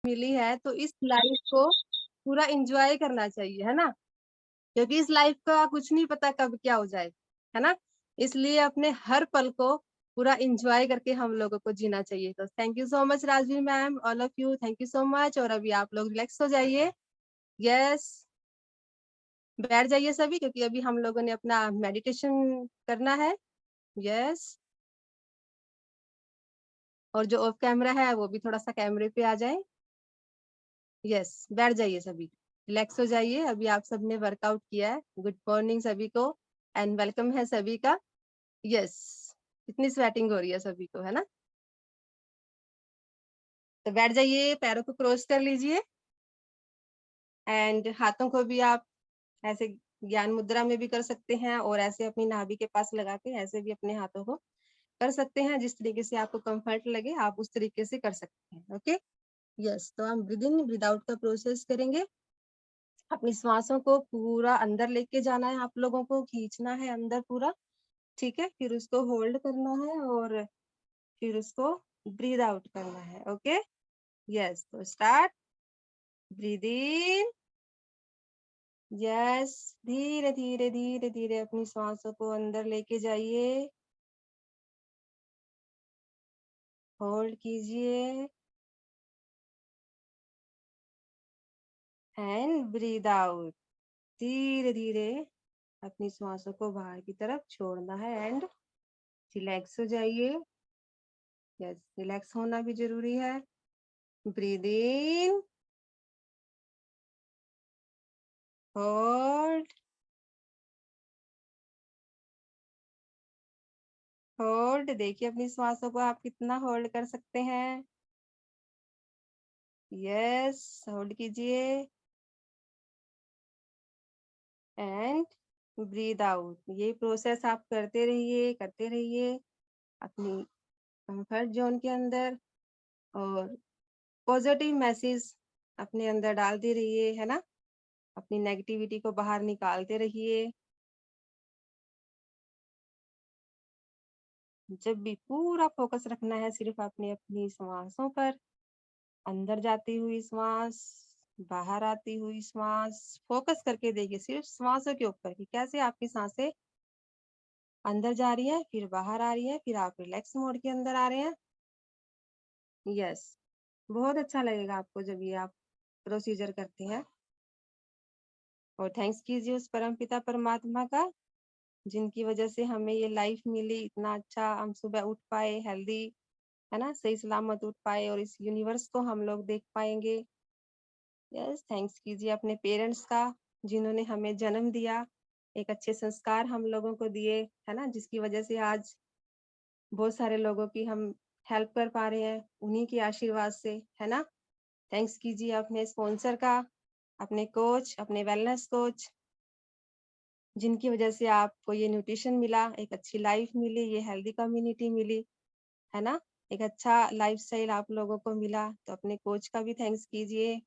मिली है तो इस लाइफ को पूरा एंजॉय करना चाहिए, है ना? क्योंकि इस लाइफ का कुछ नहीं पता कब क्या हो जाए, है ना? इसलिए अपने हर पल को पूरा एंजॉय करके हम लोगों को जीना चाहिए। तो thank you so much Rajveer ma'am, all of you, thank you so much. और अभी आप लोग रिलैक्स हो जाइए। यस, बैठ जाइए सभी, क्योंकि अभी हम लोगों ने अपना मेडिटेशन करना है। यस, और जो ऑफ कैमरा है वो भी थोड़ा सा कैमरे पे आ जाए। यस, बैठ जाइए सभी, रिलैक्स हो जाइए। अभी आप सबने वर्कआउट किया है। गुड मॉर्निंग सभी को एंड वेलकम है सभी का। यस, कितनी स्वेटिंग हो रही है सभी को, है ना? तो बैठ जाइए, पैरों को क्रॉस कर लीजिए एंड हाथों को भी आप ऐसे ज्ञान मुद्रा में भी कर सकते हैं और ऐसे अपनी नाभि के पास लगा के ऐसे भी अपने हाथों को कर सकते हैं। जिस तरीके से आपको कंफर्ट लगे आप उस तरीके से कर सकते हैं। Okay, yes. तो हम ब्रीद इन ब्रीद आउट का प्रोसेस करेंगे। अपनी श्वासों को पूरा अंदर लेके जाना है, आप लोगों को खींचना है अंदर पूरा, ठीक है? फिर उसको होल्ड करना है और फिर उसको ब्रीद आउट करना है। Okay, yes. तो स्टार्ट, ब्रीद इन। यस, धीरे धीरे धीरे धीरे अपनी सांसों को अंदर लेके जाइए, होल्ड कीजिए एंड ब्रीद आउट। धीरे धीरे अपनी सांसों को बाहर की तरफ छोड़ना है एंड रिलैक्स हो जाइए। यस, रिलैक्स होना भी जरूरी है। Breathe in, hold, hold. देखिए अपनी सांसों को आप कितना होल्ड कर सकते हैं। यस, होल्ड कीजिए एंड ब्रीद आउट। ये प्रोसेस आप करते रहिए, करते रहिए अपनी कंफर्ट जोन के अंदर, और पॉजिटिव मैसेज अपने अंदर डालते रहिए, है ना? अपनी नेगेटिविटी को बाहर निकालते रहिए। जब भी पूरा फोकस रखना है सिर्फ आपने अपनी सांसों पर, अंदर जाती हुई सांस, बाहर आती हुई सांस। फोकस करके देखिए सिर्फ सांसों के ऊपर कि कैसे आपकी सांसें अंदर जा रही है, फिर बाहर आ रही है, फिर आप रिलैक्स मोड के अंदर आ रहे हैं। यस, बहुत अच्छा लगेगा आपको जब ये आप प्रोसीजर करते हैं। और थैंक्स कीजिए उस परमपिता परमात्मा का, जिनकी वजह से हमें ये लाइफ मिली, इतना अच्छा हम सुबह उठ पाए हेल्दी, है ना? सही सलामत उठ पाए और इस यूनिवर्स को हम लोग देख पाएंगे। यस, थैंक्स कीजिए अपने पेरेंट्स का, जिन्होंने हमें जन्म दिया, एक अच्छे संस्कार हम लोगों को दिए, है ना? जिसकी वजह से आज बहुत सारे लोगों की हम हेल्प कर पा रहे हैं, उन्हीं के आशीर्वाद से, है ना? थैंक्स कीजिए अपने स्पॉन्सर का, अपने कोच, अपने वेलनेस कोच, जिनकी वजह से आपको ये न्यूट्रिशन मिला, एक अच्छी लाइफ मिली, ये हेल्दी कम्युनिटी मिली, है ना? एक अच्छा लाइफस्टाइल आप लोगों को मिला। तो अपने कोच का भी थैंक्स कीजिए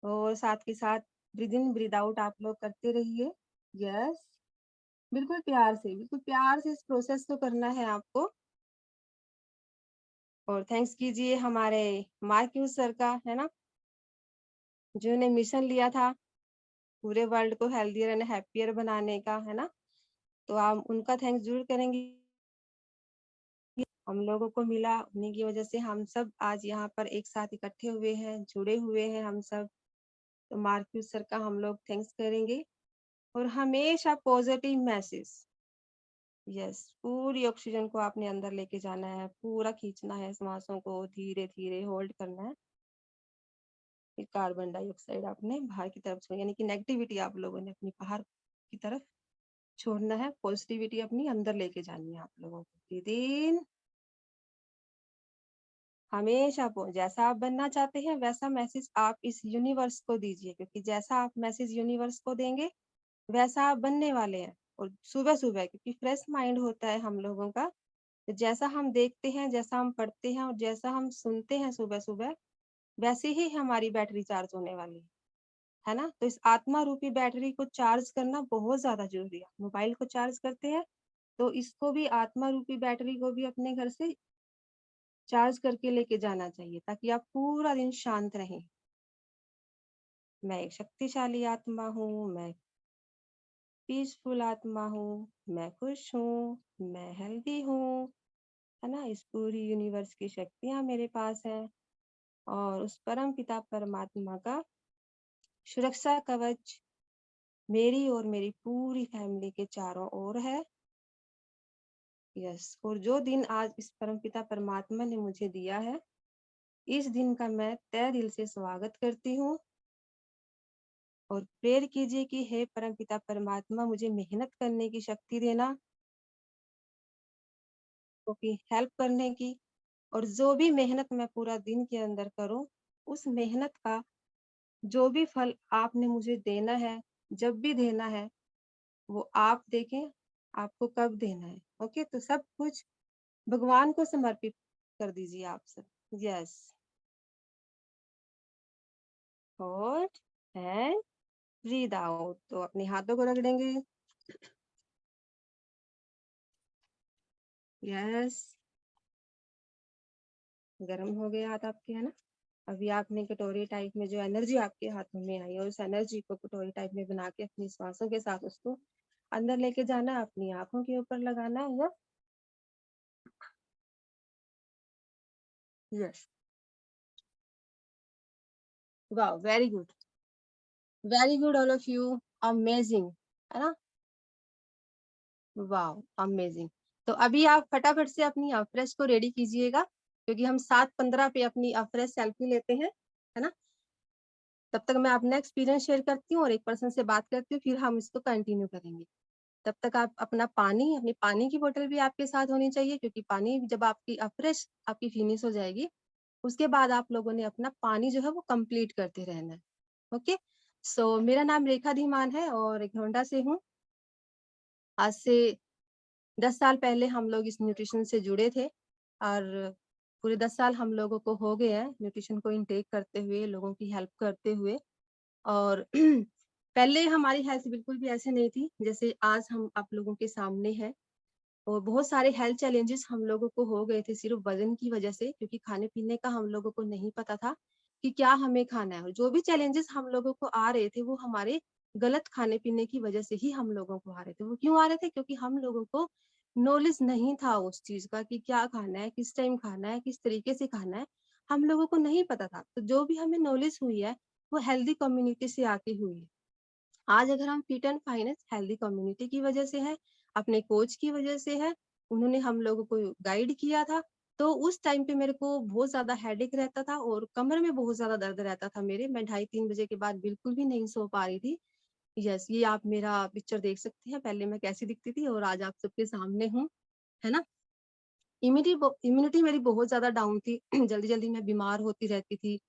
और साथ के साथ ब्रीद इन ब्रीद आउट आप लोग करते रहिए। यस, बिल्कुल प्यार से, बिल्कुल प्यार से इस प्रोसेस को करना है आपको। और थैंक्स कीजिए हमारे मार्क्यू सर का, है ना? जिन्होंने मिशन लिया था पूरे वर्ल्ड को हेल्दियर एंड हैप्पियर बनाने का, है ना? तो आप उनका थैंक्स जरूर करेंगे। हम लोगों को मिला, उन्हीं की वजह से हम सब आज यहाँ पर एक साथ इकट्ठे हुए हैं, जुड़े हुए हैं हम सब। तो मार्क्यूस सर का हम लोग थैंक्स करेंगे और हमेशा पॉजिटिव मैसेज। यस, पूरी ऑक्सीजन को आपने अंदर लेके जाना है, पूरा खींचना है सांसों को, धीरे धीरे होल्ड करना है, फिर कार्बन डाइऑक्साइड आपने बाहर की तरफ छोड़, यानी कि नेगेटिविटी आप लोगों ने अपनी बाहर की तरफ छोड़ना है, पॉजिटिविटी अपनी अंदर लेके जानी है आप लोगों को। ब्रीद इन, हमेशा जैसा आप बनना चाहते हैं वैसा मैसेज आप इस यूनिवर्स को दीजिए, क्योंकि जैसा आप मैसेज यूनिवर्स को देंगे वैसा आप बनने वाले हैं। और सुबह सुबह, क्योंकि फ्रेश माइंड होता है हम लोगों का, तो जैसा हम देखते हैं, जैसा हम पढ़ते हैं और जैसा हम सुनते हैं सुबह सुबह, वैसे ही हमारी बैटरी चार्ज होने वाली है ना? तो इस आत्मा रूपी बैटरी को चार्ज करना बहुत ज्यादा जरूरी है। मोबाइल को चार्ज करते हैं तो इसको भी, आत्मा रूपी बैटरी को भी अपने घर से चार्ज करके लेके जाना चाहिए ताकि आप पूरा दिन शांत रहें। मैं एक शक्तिशाली आत्मा हूँ, मैं पीसफुल आत्मा हूँ, मैं खुश हूँ, मैं हेल्दी हूँ, है ना? इस पूरी यूनिवर्स की शक्तियाँ मेरे पास हैं और उस परम पिता परमात्मा का सुरक्षा कवच मेरी और मेरी पूरी फैमिली के चारों ओर है। यस, और जो दिन आज इस परमपिता परमात्मा ने मुझे दिया है, इस दिन का मैं तहे दिल से स्वागत करती हूँ और प्रेयर कीजिए कि हे परमपिता परमात्मा मुझे मेहनत करने की शक्ति देना, क्योंकि हेल्प करने की, और जो भी मेहनत मैं पूरा दिन के अंदर करूँ, उस मेहनत का जो भी फल आपने मुझे देना है, जब भी देना है, वो आप देखें, आपको कब देना है। ओके, तो सब कुछ भगवान को समर्पित कर दीजिए आप सब। Yes, hold and breathe out. तो अपने हाथों को रगड़ेंगे। यस, गर्म हो गए हाथ आपके, है ना? अभी आपने कटोरी टाइप में जो एनर्जी आपके हाथों में आई और उस एनर्जी को कटोरी टाइप में बना के अपनी सांसों के साथ उसको अंदर लेके जाना, अपनी आंखों के ऊपर लगाना है। यस, वाह, very good all of you, amazing, है ना? वाह, अमेजिंग। तो अभी आप फटाफट से अपनी अफ्रेश को रेडी कीजिएगा, क्योंकि हम 7:15 पे अपनी अफ्रेश सेल्फी लेते हैं, है ना? तब तक मैं अपना एक्सपीरियंस शेयर करती हूँ और एक पर्सन से बात करती हूँ, फिर हम इसको कंटिन्यू करेंगे। तब तक आप अपनी पानी की बोतल भी आपके साथ होनी चाहिए, क्योंकि पानी जब आपकी अफ्रेश आपकी फिनिश हो जाएगी, उसके बाद आप लोगों ने अपना पानी जो है वो कंप्लीट करते रहना है। ओके, सो मेरा नाम रेखा धीमान है और एक होंडा से हूँ। आज से 10 साल पहले हम लोग इस न्यूट्रिशन से जुड़े थे और पूरे 10 साल हम लोगों को हो गए हैं न्यूट्रिशन को इनटेक करते हुए, लोगों की हेल्प करते हुए। और पहले हमारी हेल्थ बिल्कुल भी ऐसे नहीं थी जैसे आज हम आप लोगों के सामने हैं। और बहुत सारे हेल्थ चैलेंजेस हम लोगों को हो गए थे सिर्फ वजन की वजह से, क्योंकि खाने पीने का हम लोगों को नहीं पता था कि क्या हमें खाना है। और जो भी चैलेंजेस हम लोगों को आ रहे थे वो हमारे गलत खाने पीने की वजह से ही हम लोगों को आ रहे थे। वो क्यों आ रहे थे? क्योंकि हम लोगों को नॉलेज नहीं था उस चीज का कि क्या खाना है, किस टाइम खाना है, किस तरीके से खाना है, हम लोगों को नहीं पता था। तो जो भी हमें नॉलेज हुई है वो हेल्दी कम्युनिटी से आके हुई है। आज अगर हम फिट एंड फाइन है, हेल्दी कम्युनिटी की वजह से है, अपने कोच की वजह से है। उन्होंने हम लोगों को गाइड किया था। तो उस टाइम पे मेरे को बहुत ज्यादा हेडेक रहता था और कमर में बहुत ज्यादा दर्द रहता था मेरे। मैं 2:30-3 बजे के बाद बिल्कुल भी नहीं सो पा रही थी। यस, ये आप मेरा पिक्चर देख सकते हैं, पहले मैं कैसी दिखती थी और आज आप सबके सामने हूँ, है ना? इम्यूनिटी मेरी बहुत ज़्यादा डाउन थी। जल्दी-जल्दी मैं बीमार होती रहती थी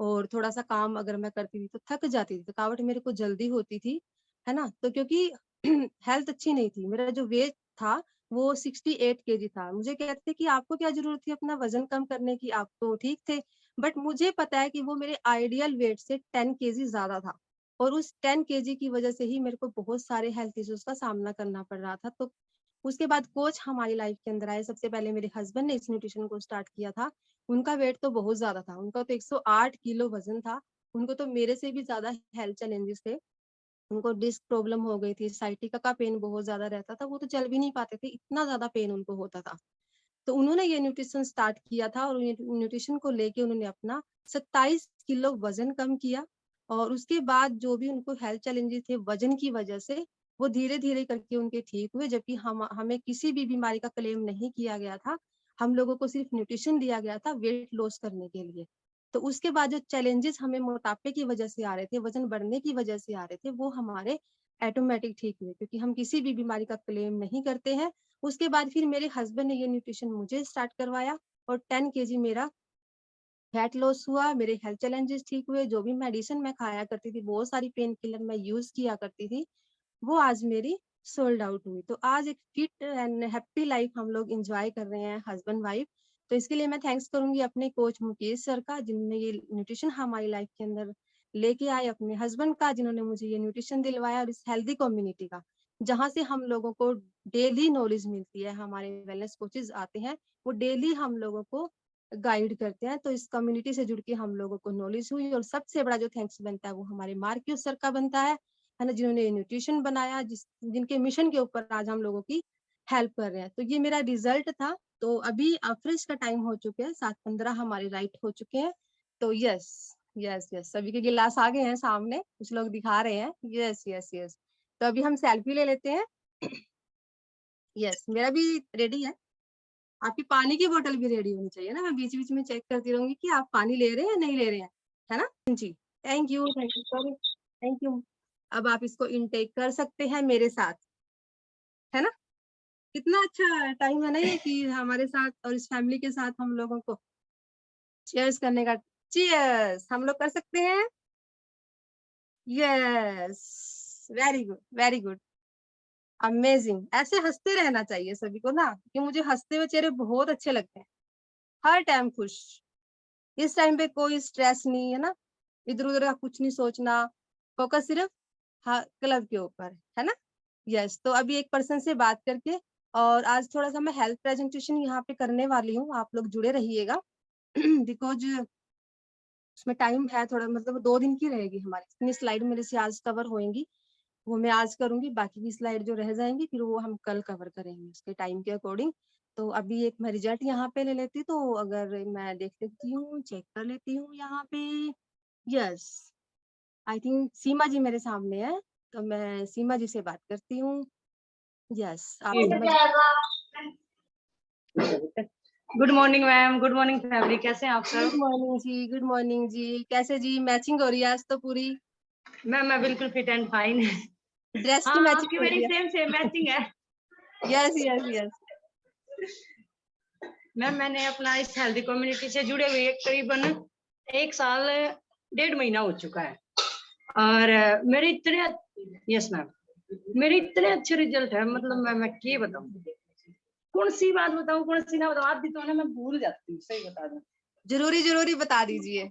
और थोड़ा-सा काम अगर मैं करती थी तो थक जाती थी, थकावट मेरे को जल्दी होती थी, है ना? तो क्योंकि हेल्थ अच्छी नहीं थी, मेरा जो वेट था वो 68 केजी था। मुझे कहते थे कि आपको क्या ज़रूरत थी अपना वज़न कम करने की, आप तो ठीक थे। बट मुझे पता है कि वो मेरे आइडियल वेट से 10 केजी ज़्यादा था और उस 10 केजी की वज़ह से ही मेरे को बहुत सारे हेल्थ इश्यूज़ का सामना करना पड़ रहा था। तो उसके बाद कोच हमारी लाइफ के अंदर आए। सबसे पहले मेरे हस्बैंड ने इस न्यूट्रिशन को स्टार्ट किया था। उनका वेट तो बहुत ज़्यादा था, उनका तो 108 किलो वज़न था। उनको तो मेरे से भी ज़्यादा हेल्थ चैलेंजेस थे। उनको डिस्क प्रॉब्लम हो गई थी, साइटिका का पेन बहुत ज़्यादा रहता था, वो तो चल भी नहीं पाते थे, इतना ज़्यादा पेन उनको होता था। तो उन्होंने ये न्यूट्रिशन स्टार्ट किया था और ये न्यूट्रिशन को लेके उन्होंने अपना 27 किलो वज़न कम किया और उसके बाद जो भी उनको हेल्थ चैलेंजेस थे वज़न की वज़ह से, वो धीरे-धीरे करके उनके ठीक हुए। जबकि हमें किसी भी बीमारी का क्लेम नहीं किया गया था। हम लोगों को सिर्फ न्यूट्रिशन दिया गया था वेट लॉस करने के लिए। तो उसके बाद जो चैलेंजेस हमें मोटापे की वज़ह से आ रहे थे, वज़न बढ़ने की वज़ह से आ रहे थे, वो हमारे ऑटोमेटिक ठीक हुए, क्योंकि हम किसी भी बीमारी का क्लेम नहीं करते हैं। उसके बाद फिर मेरे हस्बैंड ने ये न्यूट्रिशन मुझे स्टार्ट करवाया और 10 केजी मेरा फैट लॉस हुआ, मेरे हेल्थ चैलेंजेस ठीक हुए। जो भी मेडिसिन मैं खाया करती थी, बहुत सारी पेन किलर मैं यूज़ किया करती थी, वो आज मेरी सोल्ड आउट हुई। तो आज एक फिट एंड हैप्पी लाइफ हम लोग एन्जॉय कर रहे हैं हस्बैंड वाइफ। तो इसके लिए मैं थैंक्स करूँगी अपने कोच मुकेश सर का, जिन्होंने ये न्यूट्रिशन हमारी लाइफ के अंदर लेके आए, अपने हस्बैंड का जिन्होंने मुझे ये न्यूट्रिशन दिलवाया और इस हेल्दी कम्युनिटी का, जहाँ से हम लोगों को डेली नॉलेज मिलती है। हमारे वेलनेस कोचेज़ आते हैं, वो डेली हम लोगों को गाइड करते हैं। तो इस कम्युनिटी से जुड़ के हम लोगों को नॉलेज हुई, और सबसे बड़ा जो थैंक्स बनता है वो हमारे मार्क्यूस सर का बनता है ना, जिन्होंने न्यूट्रिशन बनाया, जिनके मिशन के ऊपर आज हम लोगों की हेल्प कर रहे हैं। तो ये मेरा रिजल्ट था। तो अभी फ्रेश का टाइम हो चुके हैं, 7:15 हमारे राइट हो चुके हैं। तो यस यस यस, सभी के गिलास आ गए हैं सामने, कुछ लोग दिखा रहे हैं। यस यस यस, तो अभी हम सेल्फी ले लेते हैं। यस, मेरा भी रेडी है। आपकी पानी की बोतल भी रेडी होनी चाहिए ना, मैं बीच बीच में चेक करती रहूंगी कि आप पानी ले रहे हैं या नहीं ले रहे हैं, है ना जी। Thank you sorry, thank you. अब आप इसको इनटेक कर सकते हैं मेरे साथ, है ना। कितना अच्छा टाइम है ना ये, कि हमारे साथ और इस फैमिली के साथ हम लोगों को चीयर्स करने का। चीयर्स हम लोग कर सकते हैं। Yes, very good very good, amazing. ऐसे हंसते रहना चाहिए सभी को ना, कि मुझे हंसते हुए चेहरे बहुत अच्छे लगते हैं, हर टाइम खुश। इस टाइम पे कोई स्ट्रेस नहीं है ना, इधर उधर का कुछ नहीं सोचना, फोकस सिर्फ हाँ क्लब के ऊपर, है ना। यस, तो अभी एक पर्सन से बात करके, और आज थोड़ा सा मैं हेल्थ प्रेजेंटेशन यहाँ पे करने वाली हूँ, आप लोग जुड़े रहिएगा। बिकॉज उसमें टाइम है थोड़ा, मतलब 2 दिन की रहेगी हमारी, इतनी स्लाइड मेरे से आज कवर होएंगी, वो मैं आज करूंगी। बाकी की स्लाइड जो रह जाएंगी फिर वो हम कल कवर करेंगे उसके टाइम के अकॉर्डिंग। तो अभी एक मैं रिजल्ट यहाँ पे ले लेती, तो अगर मैं देख लेती हूँ, चेक कर लेती हूँ यहाँ पे। यस, आई थिंक सीमा जी मेरे सामने है, तो मैं सीमा जी से बात करती हूँ। यस, आप Seema ji. Good morning ma'am, good morning family, कैसे हैं आप सब? गुड मॉर्निंग जी, गुड मॉर्निंग जी। कैसे जी, मैचिंग हो रही है आज तो पूरी। मैम मैं बिल्कुल फिट एंड फाइन। ड्रेस की हाँ मैचिंग आपकी हो मेरी रही है। सेम सेम मैचिंग है। Yes yes yes. मैम मैंने अपना इस हेल्दी कम्युनिटी से जुड़े हुए करीबन 1 साल 1.5 महीना हो चुका है, और मेरे इतने, यस मैम, मेरे इतने अच्छे रिजल्ट है, मतलब मैं क्या बताऊं, कौन सी बात बताऊं कौन सी ना बताऊं, आधी तो ना मैं भूल जाती हूँ, सही बता दूं। जरूरी जरूरी बता दीजिए।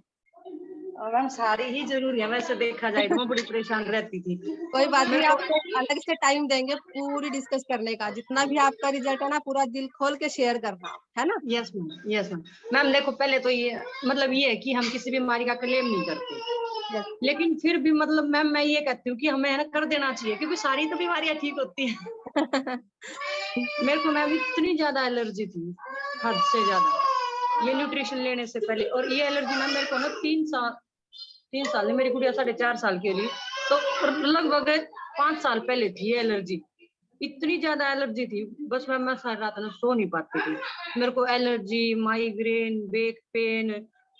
मैम सारी ही जरूरी है, वैसे देखा जाए तो मैं बड़ी परेशान रहती थी। कोई बात नहीं, मेरे को आपको अलग से टाइम देंगे पूरी डिस्कस करने का, जितना भी आपका रिजल्ट है ना पूरा दिल खोल के शेयर करना, है ना। Yes ma'am, yes ma'am. Ma'am देखो पहले तो ये मतलब ये है कि हम किसी बीमारी का क्लेम नहीं करते, यस लेकिन फिर भी मतलब मैम मैं ये कहती हूँ कि हमें है ना कर देना चाहिए, क्योंकि सारी तो बीमारियां ठीक होती हैं। मेरे को मैम इतनी ज्यादा एलर्जी थी, हद से ज्यादा, ये न्यूट्रिशन लेने से पहले। और ये एलर्जी ना मेरे को ना 3 साल में, मेरी गुड़िया 4.5 साल की हुई, तो लगभग 5 साल पहले थी ये एलर्जी। इतनी ज्यादा एलर्जी थी, बस मैं सारी रात ना सो नहीं पाती थी। मेरे को एलर्जी, माइग्रेन, बैक पेन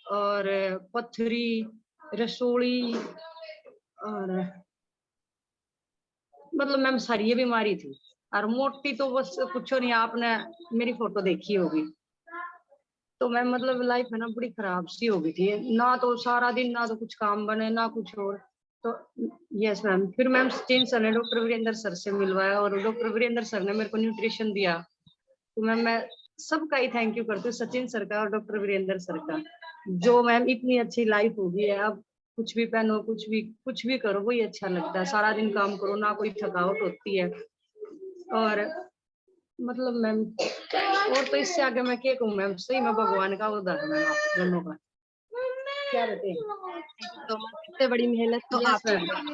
और पथरी, रसोली, और मतलब मैम सारी ये बीमारी थी। और मोटी तो बस पूछो नहीं, आपने मेरी फोटो देखी होगी। तो मैम मतलब लाइफ है ना बड़ी खराब सी हो गई थी, ना तो सारा दिन ना तो कुछ काम बने ना कुछ और। तो यस मैम, फिर मैम सचिन सर ने डॉक्टर वीरेंद्र सर से मिलवाया, और डॉक्टर वीरेंद्र सर ने मेरे को न्यूट्रिशन दिया। तो मैम मैं सबका ही थैंक यू करती हूँ, सचिन सर का और डॉक्टर वीरेंद्र सर का, जो मैम इतनी अच्छी लाइफ हो गई है। अब कुछ भी पहनो, कुछ भी करो, वही अच्छा लगता है। सारा दिन काम करो, ना कोई थकावट होती है। और मतलब मैम और तो इससे आगे मैं क्या कहूँ मैम, सही में भगवान का उदाहरण है आप दोनों का। क्या बताएं? तो इतने बड़ी मेहनत तो यस आपकी मैम।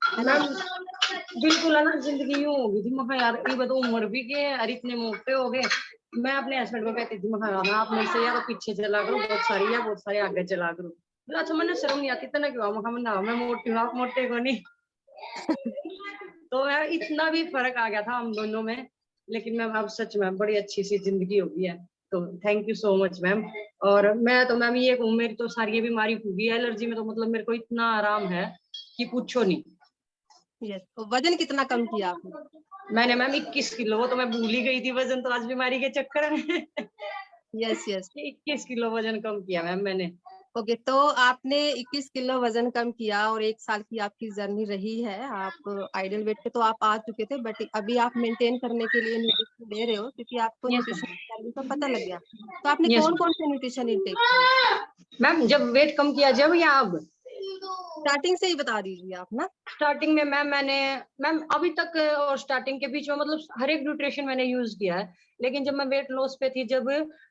है ना। मैम बिल्कुल है ना, जिंदगी यूं होगी थी, मैं यार ये तो उम्र भी के और इतने मोटे हो गए। मैं अपने हस्बैंड को कहती थी, मैं आप मेरे से या तो पीछे चला करो बहुत सारी, या बहुत सारे आगे चला करो। बोला अच्छा मैंने शर्म नहीं आती इतना क्यों, मैं मोटी हूँ, आप मोटे को नहीं। तो मैं इतना भी फर्क आ गया था हम दोनों में। लेकिन मैम अब सच में बड़ी अच्छी सी जिंदगी हो गई है, तो thank you so much ma'am. और मैं तो मैम ये कहूँ, मेरी तो सारी बीमारी होगी, एलर्जी में तो मतलब मेरे को इतना आराम है कि पूछो नहीं। यस, तो वजन कितना कम किया आपने। मैंने मैम 21 किलो, वो तो मैं भूल ही गई थी वजन, तो आज बीमारी के चक्कर में यस यस। 21 किलो वजन कम किया मैम मैंने। ओके, तो आपने 21 किलो वजन कम किया, और 1 साल की आपकी जर्नी रही है। आप आइडियल वेट पे तो आप आ चुके थे, बट अभी आप मेंटेन करने के लिए न्यूट्रिशन ले रहे हो, क्योंकि आपको यस न्यूट्रिशन की वैल्यू का पता लग गया। तो आपने मैम, यस कौन कौन से न्यूट्रिशन इनटेक किए। मैम। जब वेट कम किया जब या अब? स्टार्टिंग से ही बता दीजिए आप ना। स्टार्टिंग में मैम अभी तक और स्टार्टिंग के बीच में मतलब हर एक न्यूट्रिशन मैंने यूज किया है, लेकिन जब मैं वेट लॉस पे थी, जब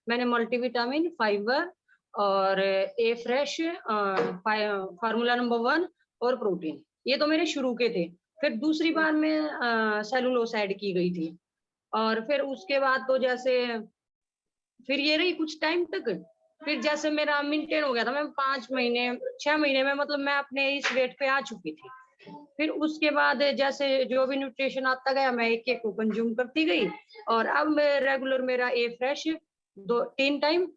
मैंने मल्टीविटामिन, फाइबर और ए फ्रेश, फार्मूला नंबर 1 और प्रोटीन, ये तो मेरे शुरू के थे। फिर दूसरी बार में सेलुलोस ऐड की गई थी, और फिर उसके बाद तो जैसे फिर ये रही कुछ टाइम तक। फिर जैसे मेरा मेंटेन हो गया था, मैं 5 महीने 6 महीने में मतलब मैं अपने इस वेट पे आ चुकी थी। फिर उसके बाद जैसे जो भी न्यूट्रिशन आता गया, मैं एक-एक को कंज्यूम करती गई, और अब मैं रेगुलर मेरा ए फ्रेश 3 टाइम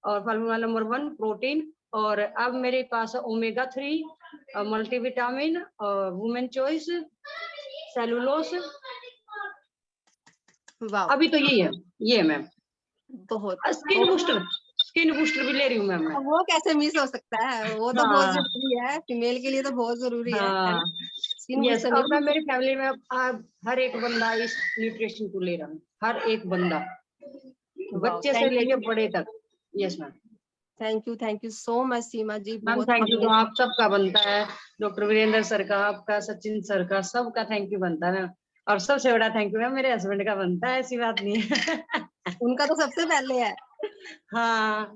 और फार्मूला नंबर 1 प्रोटीन, और अब मेरे पास omega 3, multivitamin, women choice, cellulose, वाह, अभी तो यही है, ये है मैम। बहुत। स्किन और बूस्टर, स्किन बूस्टर भी ले रही हूँ मैम मैं। वो कैसे मिस हो सकता है, वो तो बहुत हाँ, जरूरी है, फीमेल के लिए तो बहुत जरूरी है हाँ, ना। स्किन यस, बूस्टर नहीं अब मैं मिस। मेरी फैमिली में अब हर एक बंदा इस न्यूट्रिशन को ले रहा हूँ, हर एक बंदा, वाह, बच्चे से थैंक लेके यू, बड़े तक। Yes ma'am. Thank you so much Seema ji, ma'am बहुत थैंक यू तो अमेजिंग। आप सबका बनता है, डॉक्टर वीरेंद्र सर का, आपका, सचिन सर का, सबका थैंक यू बनता है मैम। और सबसे बड़ा थैंक यू मैम मेरे हस्बैंड का बनता है, ऐसी बात नहीं है। उनका तो सबसे पहले है, हाँ,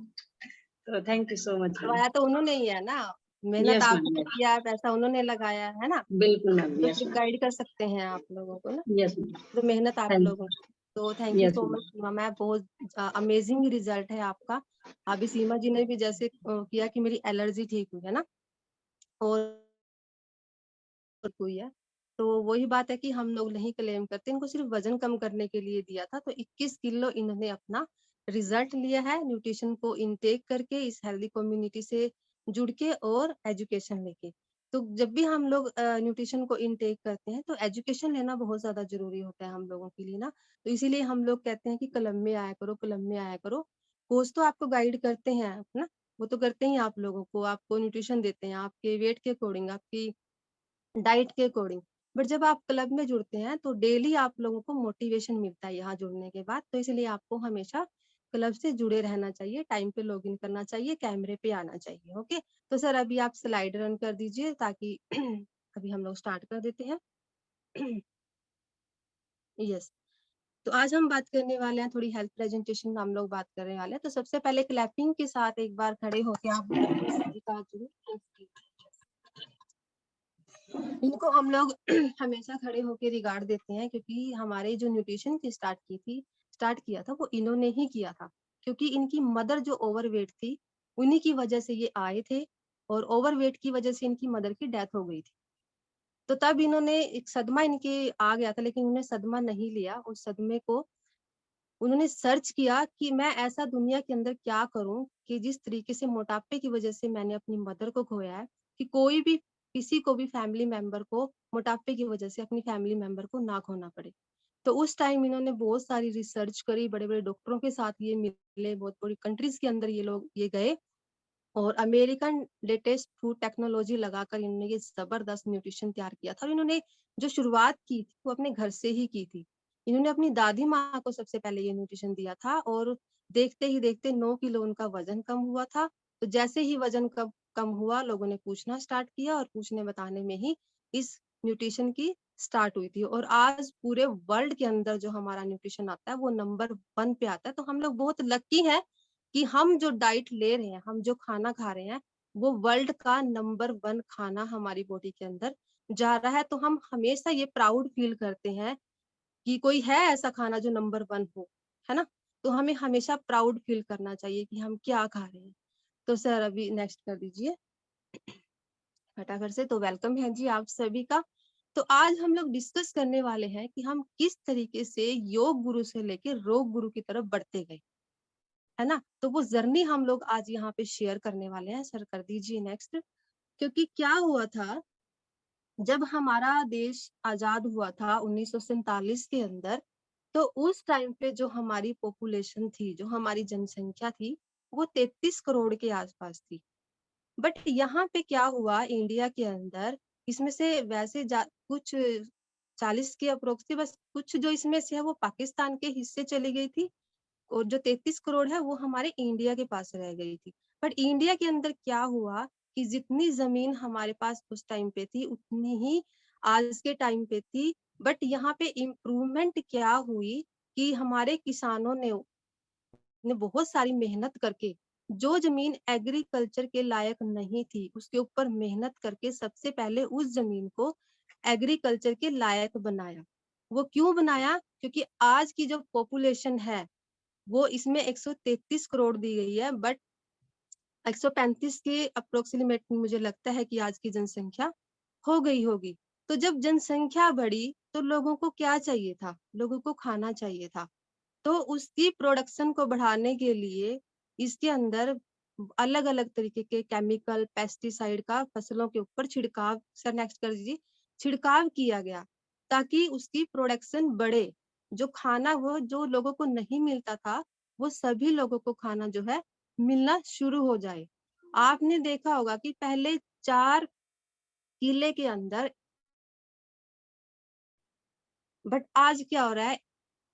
तो thank you so much ma'am. करवाया तो उन्होंने ही है ना, मेहनत यस मैम, आपने यस, किया है, पैसा उन्होंने लगाया है ना। बिल्कुल मैम, तो यस फिर मैम, गाइड कर सकते हैं आप लोगों को ना, यस मैम, तो मेहनत आप थैंक लोगों की। तो thank you yes so ma'am, much Seema ma'am, बहुत अमेजिंग रिजल्ट है आपका। अभी सीमा जी ने भी जैसे किया कि मेरी एलर्जी ठीक हुई है ना, और हुई है। तो वही बात है कि हम लोग नहीं क्लेम करते, इनको सिर्फ वजन कम करने के लिए दिया था, तो 21 किलो इन्होंने अपना रिजल्ट लिया है न्यूट्रिशन को इनटेक करके, इस हेल्दी कम्युनिटी से जुड़ के और एजुकेशन लेके। तो जब भी हम लोग न्यूट्रिशन को इनटेक करते हैं तो एजुकेशन लेना बहुत ज्यादा जरूरी होता है हम लोगों के लिए ना। तो इसीलिए हम लोग कहते हैं कि क्लब में आया करो, क्लब में आया करो। कोच तो आपको गाइड करते हैं ना, वो तो करते ही आप लोगों को, आपको न्यूट्रिशन देते हैं आपके वेट के अकॉर्डिंग, आपकी डाइट के अकॉर्डिंग। बट जब आप क्लब में जुड़ते हैं तो डेली आप लोगों को मोटिवेशन मिलता है यहाँ जुड़ने के बाद, तो इसलिए आपको हमेशा क्लब से जुड़े रहना चाहिए, टाइम पे लॉगिन करना चाहिए, कैमरे पे आना चाहिए। ओके, तो सर अभी आप स्लाइड रन कर दीजिए ताकि अभी हम लोग स्टार्ट कर देते हैं। यस, तो आज हम बात करने वाले हैं थोड़ी हेल्थ प्रेजेंटेशन, हम लोग बात करने वाले हैं। तो सबसे पहले क्लैपिंग के साथ एक बार खड़े होके आप इनको हम लोग हमेशा खड़े होके रिगार्ड देते हैं, क्योंकि हमारे जो न्यूट्रिशन की स्टार्ट किया था वो इन्होंने ही किया था, क्योंकि इनकी मदर जो ओवरवेट थी उन्हीं की वजह से ये आए थे, और ओवरवेट की वजह से इनकी मदर की डेथ हो गई थी। तो तब इन्होंने एक सदमा इनके आ गया था, लेकिन उन्होंने सदमा नहीं लिया, उस सदमे को उन्होंने सर्च किया कि मैं ऐसा दुनिया के अंदर क्या करूं कि जिस तरीके से मोटापे की वजह से मैंने अपनी मदर को खोया है, कि कोई भी किसी को भी फैमिली मेंबर को मोटापे की वजह से अपनी फैमिली मेंबर को ना खोना पड़े। तो उस टाइम इन्होंने बहुत सारी रिसर्च करी, बड़े बड़े डॉक्टरों के साथ ये मिले, बहुत बड़ी कंट्रीज के अंदर ये गए, और अमेरिकन लेटेस्ट फूड टेक्नोलॉजी लगाकर इन्होंने ये जबरदस्त न्यूट्रिशन तैयार किया था। और इन्होंने जो शुरुआत की थी वो अपने घर से ही की थी। इन्होंने अपनी दादी माँ को सबसे पहले ये न्यूट्रिशन दिया था, और देखते ही देखते 9 किलो उनका वजन कम हुआ था। तो जैसे ही वजन कम हुआ, लोगों ने पूछना स्टार्ट किया, और पूछने बताने में ही इस न्यूट्रिशन की स्टार्ट हुई थी। और आज पूरे वर्ल्ड के अंदर जो हमारा न्यूट्रिशन आता है वो नंबर 1 पे आता है। तो हम लोग बहुत लकी हैं कि हम जो डाइट ले रहे हैं, हम जो खाना खा रहे हैं, वो वर्ल्ड का नंबर 1 खाना हमारी बॉडी के अंदर जा रहा है। तो हम हमेशा ये प्राउड फील करते हैं कि कोई है ऐसा खाना जो नंबर 1 हो, है ना। तो हमें हमेशा प्राउड फील करना चाहिए कि हम क्या खा रहे हैं। तो सर अभी नेक्स्ट कर दीजिए फटाफट से। तो वेलकम है जी आप सभी का। तो आज हम लोग डिस्कस करने वाले हैं कि हम किस तरीके से योग गुरु से लेके रोग गुरु की तरफ बढ़ते गए, है ना। तो वो जर्नी हम लोग आज यहाँ पे शेयर करने वाले हैं। सर कर दीजिए नेक्स्ट। क्योंकि क्या हुआ था, जब हमारा देश आजाद हुआ था 1947 के अंदर, तो उस टाइम पे जो हमारी पॉपुलेशन थी, जो हमारी जनसंख्या थी, वो 33 करोड़ के आसपास थी। बट यहाँ पे क्या हुआ इंडिया के अंदर, इसमें से वैसे कुछ 40 के अप्रोक्स थी, बस कुछ जो इसमें से है वो पाकिस्तान के हिस्से चली गई थी, और जो 33 करोड़ है वो हमारे इंडिया के पास रह गई थी। बट इंडिया के अंदर क्या हुआ कि जितनी जमीन हमारे पास उस टाइम पे थी उतनी ही आज के टाइम पे थी। बट यहाँ पे इम्प्रूवमेंट क्या हुई कि हमारे किसानों ने बहुत सारी मेहनत करके जो जमीन एग्रीकल्चर के लायक नहीं थी उसके ऊपर मेहनत करके सबसे पहले उस जमीन को एग्रीकल्चर के लायक बनाया। वो क्यों बनाया? क्योंकि आज की जो पॉपुलेशन है वो इसमें 133 करोड़ दी गई है, बट 135 के अप्रोक्सीमेट मुझे लगता है कि आज की जनसंख्या हो गई होगी। तो जब जनसंख्या बढ़ी तो लोगों को क्या चाहिए था? लोगों को खाना चाहिए था। तो उसकी प्रोडक्शन को बढ़ाने के लिए इसके अंदर अलग अलग तरीके के केमिकल पेस्टिसाइड का फसलों के ऊपर छिड़काव, सर नेक्स्ट कर दीजिए, छिड़काव किया गया ताकि उसकी प्रोडक्शन बढ़े। जो खाना वो जो लोगों को नहीं मिलता था वो सभी लोगों को खाना जो है मिलना शुरू हो जाए। आपने देखा होगा कि पहले 4 किले के अंदर, बट आज क्या हो रहा है,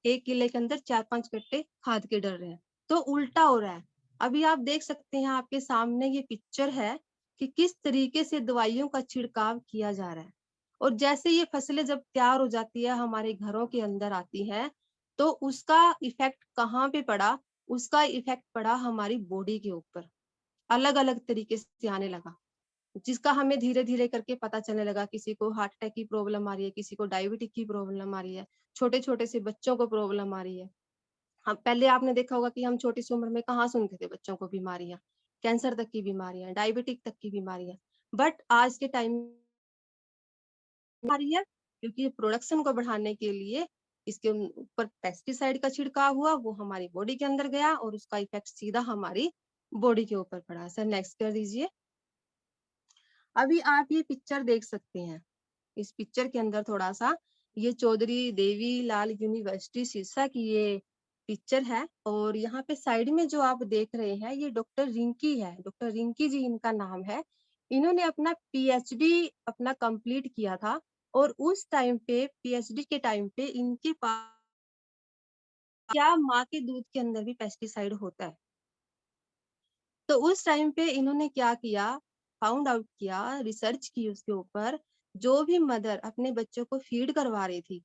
1 किले के अंदर 4-5 कट्टे खाद के डल रहे हैं। तो उल्टा हो रहा है। अभी आप देख सकते हैं, आपके सामने ये पिक्चर है कि किस तरीके से दवाइयों का छिड़काव किया जा रहा है। और जैसे ये फसलें जब तैयार हो जाती है हमारे घरों के अंदर आती है तो उसका इफेक्ट कहाँ पे पड़ा? उसका इफेक्ट पड़ा हमारी बॉडी के ऊपर, अलग अलग तरीके से आने लगा, जिसका हमें धीरे धीरे करके पता चलने लगा। किसी को हार्ट अटैक की प्रॉब्लम आ रही है, किसी को डायबिटिक की प्रॉब्लम आ रही है, छोटे छोटे से बच्चों को प्रॉब्लम आ रही है। हाँ, पहले आपने देखा होगा कि हम छोटी सी उम्र में कहाँ सुनते थे बच्चों को बीमारियां, कैंसर तक की बीमारियां, डायबिटिक तक की बीमारियां। बट आज के टाइम बीमारी है क्योंकि प्रोडक्शन को बढ़ाने के लिए इसके ऊपर पेस्टिसाइड का छिड़काव हुआ, वो हमारी बॉडी के अंदर गया और उसका इफेक्ट सीधा हमारी बॉडी के ऊपर पड़ा। सर नेक्स्ट कर दीजिए। अभी आप ये पिक्चर देख सकते हैं। इस पिक्चर के अंदर थोड़ा सा ये चौधरी देवी लाल यूनिवर्सिटी सिरसा की ये पिक्चर है। और यहाँ पे साइड में जो आप देख रहे हैं ये डॉक्टर रिंकी है, डॉक्टर रिंकी जी इनका नाम है। इन्होंने अपना पीएचडी अपना कंप्लीट किया था और उस टाइम पे पीएचडी के टाइम पे इनके पास क्या माँ के दूध के अंदर भी पेस्टिसाइड होता है। तो उस टाइम पे इन्होंने क्या किया, फाउंड आउट किया, रिसर्च की उसके ऊपर। जो भी मदर अपने बच्चों को फीड करवा रही थी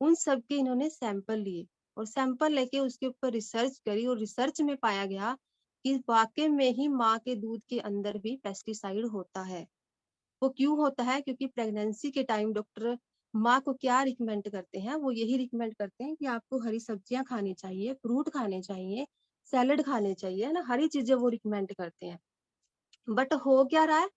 उन सब के इन्होंने सैंपल लिए और सैंपल लेके उसके ऊपर रिसर्च करी और रिसर्च में पाया गया कि वाकई में ही माँ के दूध के अंदर भी पेस्टिसाइड होता है। वो क्यों होता है? क्योंकि प्रेगनेंसी के टाइम डॉक्टर माँ को क्या रिकमेंड करते हैं, वो यही रिकमेंड करते हैं कि आपको हरी सब्जियां खानी चाहिए, फ्रूट खाने चाहिए, सैलेड खाने चाहिए, है ना, हरी चीजें वो रिकमेंड करते हैं। बट हो क्या रहा है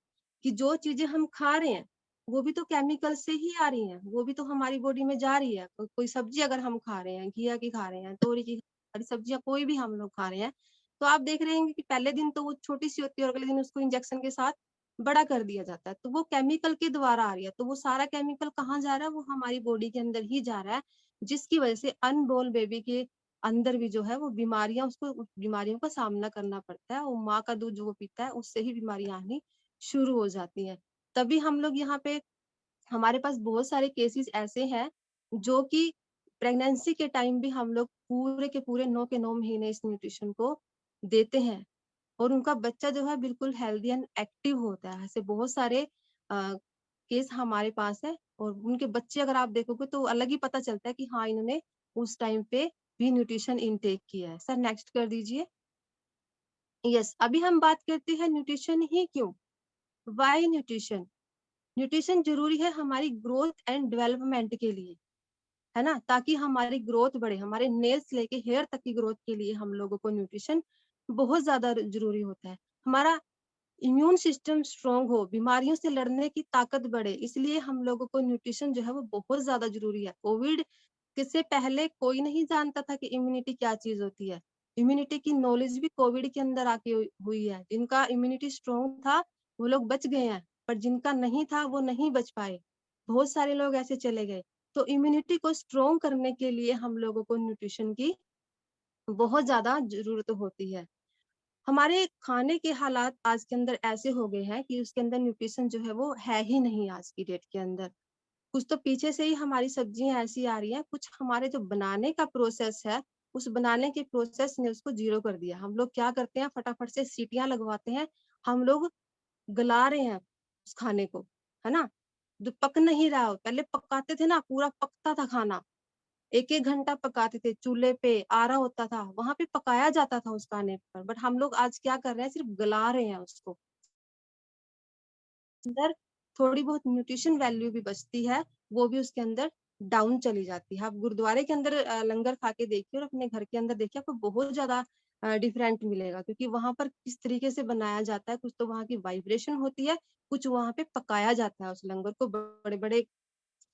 कि जो चीजें हम खा रहे हैं वो भी तो केमिकल से ही आ रही हैं, वो भी तो हमारी बॉडी में जा रही है। कोई सब्जी अगर हम खा रहे हैं, घिया की खा रहे हैं, तोरी की, हरी सब्जियां कोई भी हम लोग खा रहे हैं, तो आप देख रहे हैं कि पहले दिन तो वो छोटी सी होती है और अगले दिन उसको इंजेक्शन के साथ बड़ा कर दिया जाता है। तो वो केमिकल के द्वारा आ रही है। तो वो सारा केमिकल कहाँ जा रहा है? वो हमारी बॉडी के अंदर ही जा रहा है, जिसकी वजह से अनबोर्न बेबी के अंदर भी जो है वो बीमारियां, उसको बीमारियों का सामना करना पड़ता है। और माँ का दूध जो वो पीता है उससे ही बीमारियां आनी शुरू हो जाती हैं। तभी हम लोग यहाँ पे, हमारे पास बहुत सारे केसेस ऐसे हैं जो कि प्रेगनेंसी के टाइम भी हम लोग पूरे के पूरे 9 के 9 महीने इस न्यूट्रिशन को देते हैं और उनका बच्चा जो है बिल्कुल हेल्दी एंड एक्टिव होता है। ऐसे बहुत सारे केस हमारे पास है और उनके बच्चे अगर आप देखोगे तो अलग ही पता चलता है कि हाँ इन्होंने उस टाइम पे भी न्यूट्रिशन इनटेक किया है। सर नेक्स्ट कर दीजिए। यस, अभी हम बात करते हैं न्यूट्रिशन ही क्यों, वाई न्यूट्रिशन। न्यूट्रिशन जरूरी है हमारी ग्रोथ एंड डेवलपमेंट के लिए, है ना, ताकि हमारी ग्रोथ बढ़े। हमारे नेल्स लेके हेयर तक की ग्रोथ के लिए हम लोगों को न्यूट्रिशन बहुत ज्यादा जरूरी होता है। हमारा इम्यून सिस्टम स्ट्रांग हो, बीमारियों से लड़ने की ताकत बढ़े, इसलिए हम लोगों को न्यूट्रिशन जो है वो बहुत ज्यादा जरूरी है। कोविड से पहले कोई नहीं जानता था कि इम्यूनिटी क्या चीज होती है। इम्यूनिटी की नॉलेज भी कोविड के अंदर आके हुई है। जिनका इम्यूनिटी स्ट्रांग था वो लोग बच गए हैं, पर जिनका नहीं था वो नहीं बच पाए, बहुत सारे लोग ऐसे चले गए। तो इम्यूनिटी को स्ट्रांग करने के लिए हम लोगों को न्यूट्रिशन की बहुत ज्यादा जरूरत होती है। हमारे खाने के हालात आज के अंदर ऐसे हो गए हैं कि उसके अंदर न्यूट्रिशन जो है वो है ही नहीं आज की डेट के अंदर। कुछ तो पीछे से ही हमारी सब्जियां ऐसी आ रही हैं, कुछ हमारे जो बनाने का प्रोसेस है उस बनाने के प्रोसेस ने उसको जीरो कर दिया। हम लोग क्या करते हैं, फटाफट से सीटियां लगवाते हैं। हम लोग गला रहे हैं उस खाने को, है ना? जो पक नहीं रहा हो, पहले पकाते थे ना, पूरा पकता था खाना, 1-1 घंटा पकाते थे, चूल्हे पे आरा होता था, वहाँ पे पकाया जाता था उस खाने पर। बट हम लोग आज क्या कर रहे हैं, सिर्फ गला रहे हैं उसको। अंदर थोड़ी बहुत न्यूट्रिशन वैल्यू भी बचती है, वो भी उसके अंदर डाउन चली जाती है। आप गुरुद्वारे के अंदर लंगर खा के देखिए और अपने घर के अंदर देखिए, आपको बहुत ज़्यादा डिफरेंट मिलेगा, क्योंकि वहाँ पर किस तरीके से बनाया जाता है, कुछ तो वहाँ की वाइब्रेशन होती है, कुछ वहाँ पे पकाया जाता है उस लंगर को, बड़े-बड़े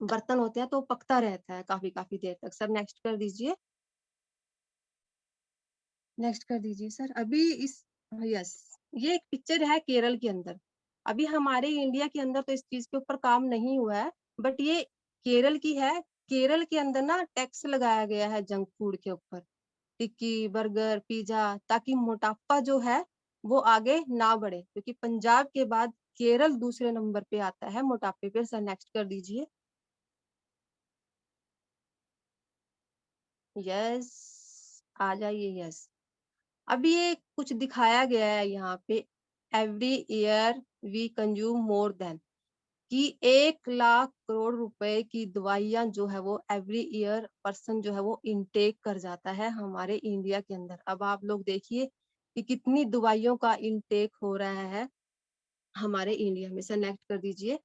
बर्तन होते हैं, तो वो पकता रहता है काफ़ी-काफ़ी देर तक। सर नेक्स्ट कर दीजिए। नेक्स्ट कर दीजिए सर। अभी इस यस, ये एक पिक्चर है केरल के अंदर। अभी हमारे इंडिया के अंदर तो इस चीज़ के ऊपर काम नहीं हुआ है, बट ये केरल की है। केरल के अंदर ना टैक्स लगाया गया है जंक फूड के ऊपर, टिक्की, बर्गर, पिज़्ज़ा, ताकि मोटापा जो है वो आगे ना बढ़े, क्योंकि पंजाब के बाद केरल दूसरे नंबर पे आता है मोटापे पे। सर नेक्स्ट कर दीजिए। यस, आ जाइए यस। अभी ये कुछ दिखाया गया है यहाँ पे, every year we consume more than, कि 1 लाख करोड़ रुपए की दवाइयां जो है वो एवरी ईयर पर्सन जो है वो इनटेक कर जाता है हमारे इंडिया के अंदर। अब आप लोग देखिए कि कितनी दवाइयों का इनटेक हो रहा है हमारे इंडिया में। से नेक्स्ट कर दीजिए।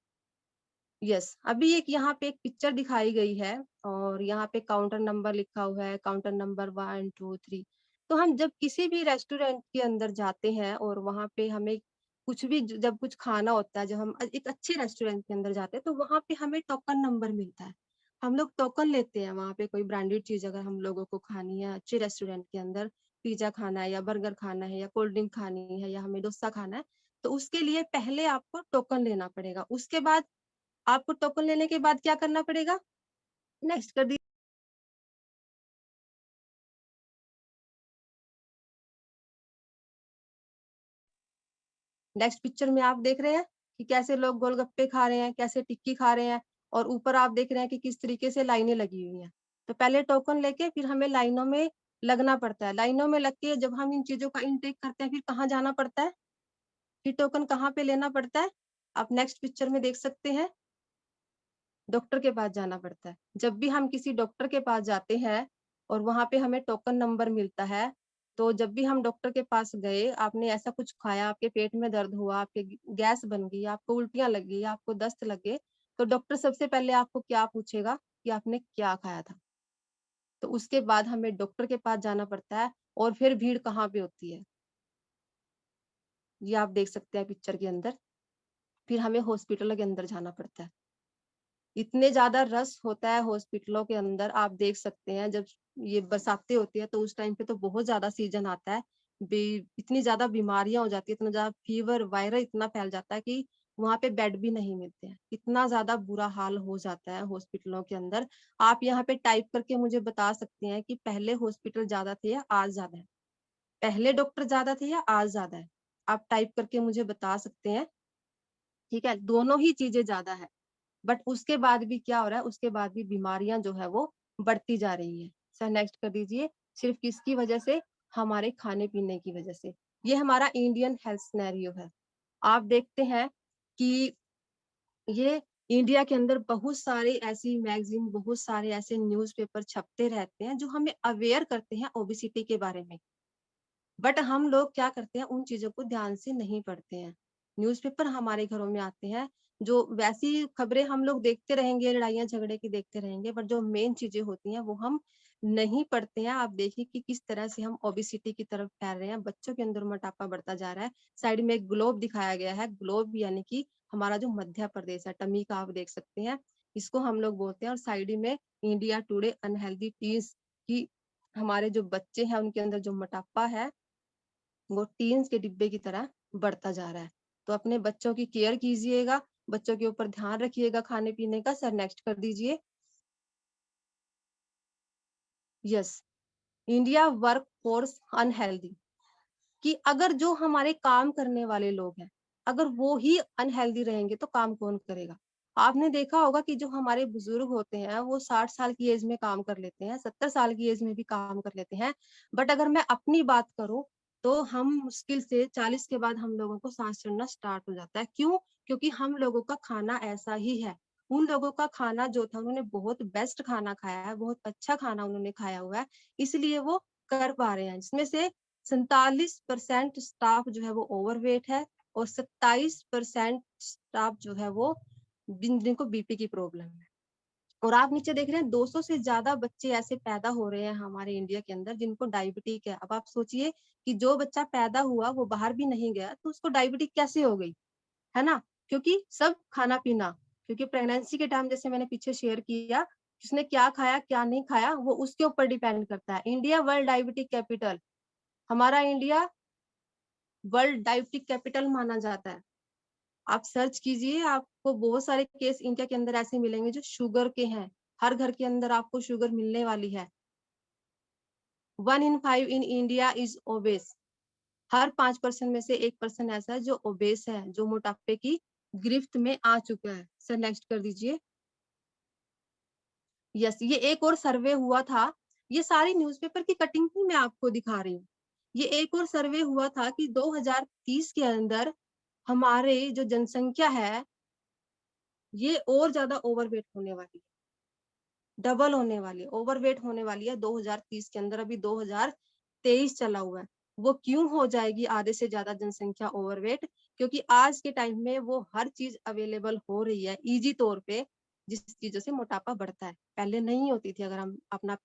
यस, अभी एक यहाँ पे एक पिक्चर दिखाई गई है और यहाँ पे काउंटर नंबर लिखा हुआ है, काउंटर नंबर 1 2 3। तो हम जब किसी भी रेस्टोरेंट के अंदर जाते हैं और वहाँ पे हमें कुछ भी जब कुछ खाना होता है, जब हम एक अच्छे रेस्टोरेंट के अंदर जाते हैं तो वहाँ पे हमें टोकन नंबर मिलता है। हम लोग टोकन लेते हैं वहाँ पे, कोई ब्रांडेड चीज अगर हम लोगों को खानी है अच्छे रेस्टोरेंट के अंदर, पिज्जा खाना है या बर्गर खाना है या कोल्ड ड्रिंक खानी है या हमें डोसा खाना है, तो उसके लिए पहले आपको टोकन लेना पड़ेगा। उसके बाद आपको टोकन लेने के बाद क्या करना पड़ेगा? नेक्स्ट कर दी। नेक्स्ट पिक्चर में आप देख रहे हैं कि कैसे लोग गोलगप्पे खा रहे हैं, कैसे टिक्की खा रहे हैं, और ऊपर आप देख रहे हैं कि किस तरीके से लाइनें लगी हुई हैं। तो पहले टोकन लेके फिर हमें लाइनों में लगना पड़ता है। लाइनों में लग के जब हम इन चीज़ों का इनटेक करते हैं, फिर कहाँ जाना पड़ता है? फिर टोकन कहाँ पे लेना पड़ता है? आप नेक्स्ट पिक्चर में देख सकते हैं, डॉक्टर के पास जाना पड़ता है। जब भी हम किसी डॉक्टर के पास जाते हैं और वहाँ पे हमें टोकन नंबर मिलता है, तो जब भी हम डॉक्टर के पास गए, आपने ऐसा कुछ खाया, आपके पेट में दर्द हुआ, आपके गैस बन गई, आपको उल्टियाँ लग गई, आपको दस्त लग गए, तो डॉक्टर सबसे पहले आपको क्या पूछेगा कि आपने क्या खाया था? तो उसके बाद हमें डॉक्टर के पास जाना पड़ता है, और फिर भीड़ कहाँ पे होती है? ये आप देख सकते हैं पिक्चर के अंदर। फिर हमें हॉस्पिटल के अंदर जाना पड़ता है। इतने ज़्यादा रश होता है हॉस्पिटलों के अंदर, आप देख सकते हैं जब ये बरसातें होती है तो उस टाइम पे तो बहुत ज़्यादा सीज़न आता है। बी इतनी ज़्यादा बीमारियाँ हो जाती है, इतना ज़्यादा फीवर, वायरल इतना फैल जाता है कि वहाँ पे बेड भी नहीं मिलते हैं। इतना ज़्यादा बुरा हाल हो जाता है हॉस्पिटलों के अंदर। आप यहाँ पे टाइप करके मुझे बता सकते हैं कि पहले हॉस्पिटल ज़्यादा थे या आज ज़्यादा है? पहले डॉक्टर ज़्यादा थे या आज ज़्यादा है? आप टाइप करके मुझे बता सकते हैं, ठीक है? दोनों ही चीज़ें ज़्यादा है। बट उसके बाद भी क्या हो रहा है, उसके बाद भी बीमारियां जो है वो बढ़ती जा रही है। सर नेक्स्ट कर दीजिए। सिर्फ किसकी वजह से? हमारे खाने पीने की वजह से। ये हमारा इंडियन हेल्थ सिनेरियो है। आप देखते हैं कि ये इंडिया के अंदर बहुत सारे ऐसी मैगजीन, बहुत सारे ऐसे न्यूज़पेपर छपते रहते हैं जो हमें अवेयर करते हैं ओबेसिटी के बारे में। बट हम लोग क्या करते हैं, उन चीज़ों को ध्यान से नहीं पढ़ते हैं। न्यूज़पेपर हमारे घरों में आते हैं, जो वैसी खबरें हम लोग देखते रहेंगे, लड़ाइयाँ झगड़े की देखते रहेंगे, बट जो मेन चीज़ें होती हैं वो हम नहीं पढ़ते हैं। आप देखिए कि किस तरह से हम ओबेसिटी की तरफ फैल रहे हैं, बच्चों के अंदर मोटापा बढ़ता जा रहा है। साइड में एक ग्लोब दिखाया गया है, ग्लोब यानी कि हमारा जो मध्य प्रदेश है, टमी का आप देख सकते हैं, इसको हम लोग बोलते हैं, और साइड में इंडिया टुडे अनहेल्दी टीन्स की, हमारे जो बच्चे हैं उनके अंदर जो मोटापा है वो टीन्स के डिब्बे की तरह बढ़ता जा रहा है। तो अपने बच्चों की केयर कीजिएगा, बच्चों के ऊपर ध्यान रखिएगा खाने पीने का। सर नेक्स्ट कर दीजिए। Yes, India work force unhealthy, कि अगर जो हमारे काम करने वाले लोग हैं, अगर वो ही अनहेल्दी रहेंगे तो काम कौन करेगा? आपने देखा होगा कि जो हमारे बुजुर्ग होते हैं वो 60 साल की एज में काम कर लेते हैं, 70 साल की एज में भी काम कर लेते हैं। बट अगर मैं अपनी बात करूं, तो हम मुश्किल से 40 के बाद हम लोगों को सांस चढ़ना स्टार्ट हो जाता है। क्यों? क्योंकि हम लोगों का खाना ऐसा ही है। उन लोगों का खाना जो था उन्होंने बहुत बेस्ट खाना खाया है, बहुत अच्छा खाना उन्होंने खाया हुआ है, इसलिए वो कर पा रहे हैं। जिसमें से 47% स्टाफ जो है वो ओवरवेट है और 27% स्टाफ जो है वो जिनको बीपी की प्रॉब्लम है। और आप नीचे देख रहे हैं 200 से ज्यादा बच्चे ऐसे पैदा हो रहे हैं हमारे इंडिया के अंदर जिनको डायबिटिक है। अब आप सोचिए कि जो बच्चा पैदा हुआ वो बाहर भी नहीं गया तो उसको डायबिटिक कैसे हो गई, है ना? क्योंकि सब खाना पीना, क्योंकि प्रेगनेंसी के टाइम जैसे मैंने पीछे शेयर किया, किसने क्या खाया क्या नहीं खाया वो उसके ऊपर डिपेंड करता है। इंडिया वर्ल्ड डायबिटिक कैपिटल, हमारा इंडिया वर्ल्ड डायबिटिक कैपिटल माना जाता है। आप सर्च कीजिए, आपको बहुत सारे केस इंडिया के अंदर ऐसे मिलेंगे जो शुगर के हैं। हर घर के अंदर आपको शुगर मिलने वाली है। 1 in 5 in India is obese. हर 5% में से 1% ऐसा है जो ओबेस है, जो मोटापे की गिरफ्त में आ चुका है। सर नेक्स्ट कर दीजिए। यस, ये एक और सर्वे हुआ था। ये सारी न्यूज़पेपर की कटिंग ही मैं आपको दिखा रही हूँ। ये एक और सर्वे हुआ था कि 2030 के अंदर हमारे जो जनसंख्या है, ये और ज्यादा ओवरवेट होने वाली है, डबल होने वाली है, ओवरवेट होने वाली है 2030 के अंदर। अभी 2023 चला हुआ है। वो क्यों हो जाएगी आधे से ज्यादा जनसंख्या ओवरवेट? क्योंकि आज के टाइम में वो हर चीज अवेलेबल हो रही है इजी तौर पे, जिस चीजों से मोटापा बढ़ता है। पहले नहीं होती थी। अगर हम अपना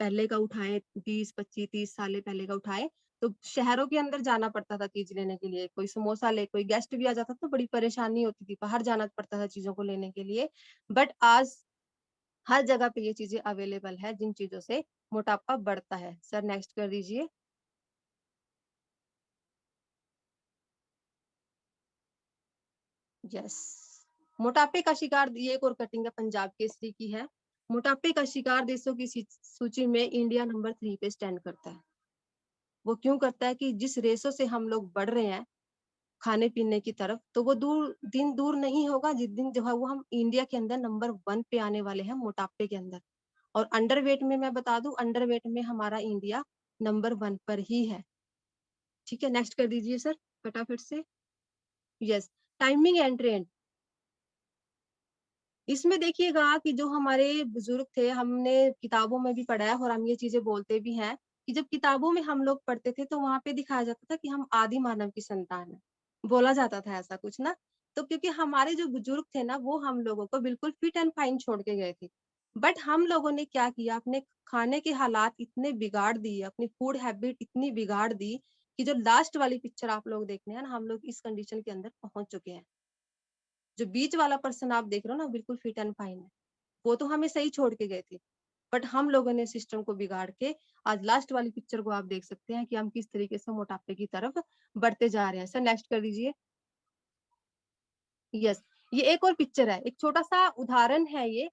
पहले का उठाएं, 20 25 30 साल पहले का उठाएं, तो शहरों के अंदर जाना पड़ता था चीज लेने के लिए। कोई समोसा ले, कोई गेस्ट भी आ जाता तो बड़ी परेशानी होती थी, बाहर जाना पड़ता था चीजों को लेने के लिए। बट आज हर जगह पे ये चीजें अवेलेबल है जिन चीजों से मोटापा बढ़ता है। सर नेक्स्ट कर दीजिए। यस, मोटापे का शिकार, ये एक और कटिंग है पंजाब केसरी की है। मोटापे का शिकार देशों की सूची में इंडिया नंबर 3 पे स्टैंड करता है। वो क्यों करता है? कि जिस रेशो से हम लोग बढ़ रहे हैं खाने पीने की तरफ, तो वो दिन दूर नहीं होगा जिस दिन जो है वो हम इंडिया के अंदर नंबर 1 पे आने वाले हैं मोटापे के अंदर। और अंडरवेट में मैं बता दूं, अंडरवेट में हमारा इंडिया नंबर 1 पर ही है। ठीक है, नेक्स्ट कर दीजिए सर फटाफट से। Yes, timing and trend. इसमें देखिएगा कि जो हमारे बुजुर्ग थे, हमने किताबों में भी पढ़ा है और हम ये चीजें बोलते भी हैं कि जब किताबों में हम लोग पढ़ते थे तो वहां पे दिखाया जाता था कि हम आदि मानव की संतान है, बोला जाता था ऐसा कुछ ना। तो क्योंकि हमारे जो बुजुर्ग थे ना, वो हम लोगों को बिल्कुल फिट एंड फाइन छोड़ के गए थे। बट हम लोगों ने क्या किया, अपने खाने के हालात इतने बिगाड़ दिए, अपनी फूड हैबिट इतनी बिगाड़ दी कि जो लास्ट वाली पिक्चर आप लोग देख रहे हैं ना, हम लोग इस कंडीशन के अंदर पहुंच चुके हैं। जो बीच वाला पर्सन आप देख रहे हो ना, बिल्कुल फिट एंड फाइन है। वो तो हमें सही छोड़ के गए थे, बट हम लोगों ने सिस्टम को बिगाड़ के आज लास्ट वाली पिक्चर को आप देख सकते हैं कि हम किस तरीके से मोटापे की तरफ बढ़ते जा रहे हैं। सर नेक्स्ट कर दीजिए। यस, ये एक और पिक्चर है, एक छोटा सा उदाहरण है ये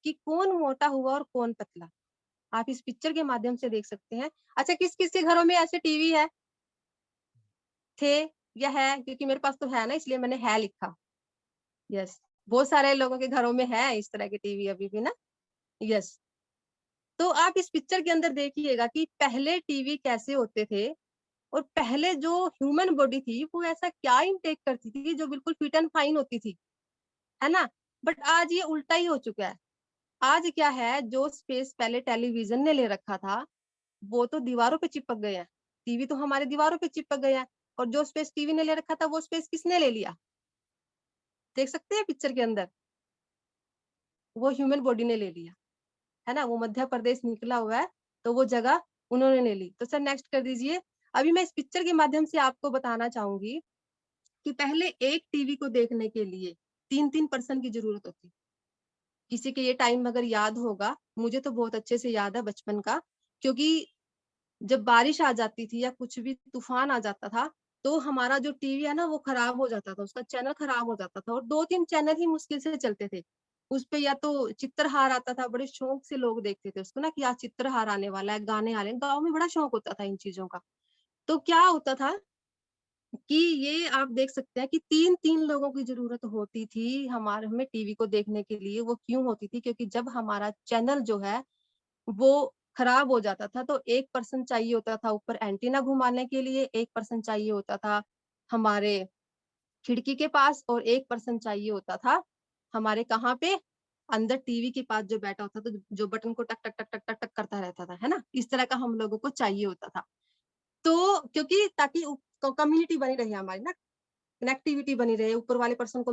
कि कौन मोटा हुआ और कौन पतला। आप इस पिक्चर के माध्यम से देख सकते हैं। अच्छा, किस किस के घरों में ऐसे टीवी है, थे या है? क्योंकि मेरे पास तो है ना, इसलिए मैंने है लिखा। यस, बहुत सारे लोगों के घरों में है इस तरह के टीवी अभी भी ना। यस, तो आप इस पिक्चर के अंदर देखिएगा कि पहले टीवी कैसे होते थे और पहले जो ह्यूमन बॉडी थी वो ऐसा क्या इनटेक करती थी जो बिल्कुल फिट एंड फाइन होती थी, है ना? बट आज ये उल्टा ही हो चुका है। आज क्या है, जो स्पेस पहले टेलीविजन ने ले रखा था वो तो दीवारों पे चिपक गए हैं। टीवी तो हमारे दीवारों पे चिपक गए हैं। और जो स्पेस टीवी ने ले रखा था वो स्पेस किसने ले लिया? देख सकते हैं पिक्चर के अंदर, वो ह्यूमन बॉडी ने ले लिया, है ना? वो मध्य प्रदेश निकला हुआ है, तो वो जगह उन्होंने ले ली। तो सर नेक्स्ट कर दीजिए। अभी मैं इस पिक्चर के माध्यम से आपको बताना चाहूंगी कि पहले एक टीवी को देखने के लिए 3-3 पर्सन की जरूरत होती। किसी के ये टाइम अगर याद होगा, मुझे तो बहुत अच्छे से याद है बचपन का, क्योंकि जब बारिश आ जाती थी या कुछ भी तूफान आ जाता था, तो हमारा जो टीवी है ना वो खराब हो जाता था, उसका चैनल खराब हो जाता था और 2-3 चैनल ही मुश्किल से चलते थे। उसपे या तो चित्रहार आता था, बड़े शौक से लोग देखते थे उसको ना कि आज चित्रहार आने वाला है, गाने आ रहे हैं। गाँव में बड़ा शौक होता था इन चीज़ों का। तो क्या होता था कि ये आप देख सकते हैं कि 3-3 लोगों की ज़रूरत होती थी हमें टीवी को देखने के लिए। वो क्यों होती थी? क्योंकि जब हमारा चैनल जो है वो खराब हो जाता था, तो एक पर्सन चाहिए होता था ऊपर एंटीना घुमाने के लिए, एक पर्सन चाहिए होता था हमारे खिड़की के पास, और एक पर्सन चाहिए होता था हमारे कहाँ पे, अंदर टीवी के पास जो बैठा होता था, तो जो बटन को टक टक टक टक टक टक करता रहता था, है ना? इस तरह का हम लोगों को चाहिए होता था। तो क्योंकि ताकि कम्युनिटी बनी रहे हमारी ना, कनेक्टिविटी बनी रहे, ऊपर वाले पर्सन को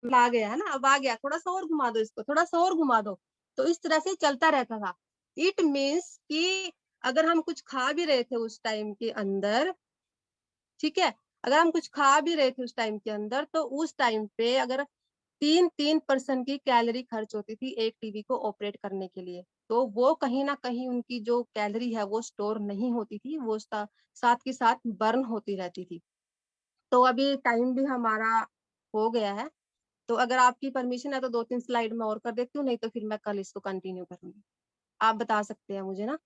आ गया है ना, अब आ गया, थोड़ा-सा और घुमा दो इसको, थोड़ा-सा और घुमा दो। तो इस तरह से चलता रहता था। इट मीन्स कि अगर हम कुछ खा भी रहे थे उस टाइम के अंदर, ठीक है? अगर हम कुछ खा भी रहे थे उस टाइम के अंदर, तो उस टाइम पे अगर 3-3 पर्सन की कैलोरी खर्च होती थी एक टीवी को ऑपरेट करने के लिए। तो वो कहीं न कहीं उनकी जो कैलोरी है वो स्टोर नहीं होती थी, वो साथ के साथ बर्न होती रहती थी। तो अभी टाइम भी हमारा हो गया है। तो अगर आपकी परमिशन है तो 2-3 स्लाइड मैं और कर देती हूँ, नहीं तो फिर मैं कल इसको कंटिन्यू करूँगी। आप बता सकते हैं मुझे ना?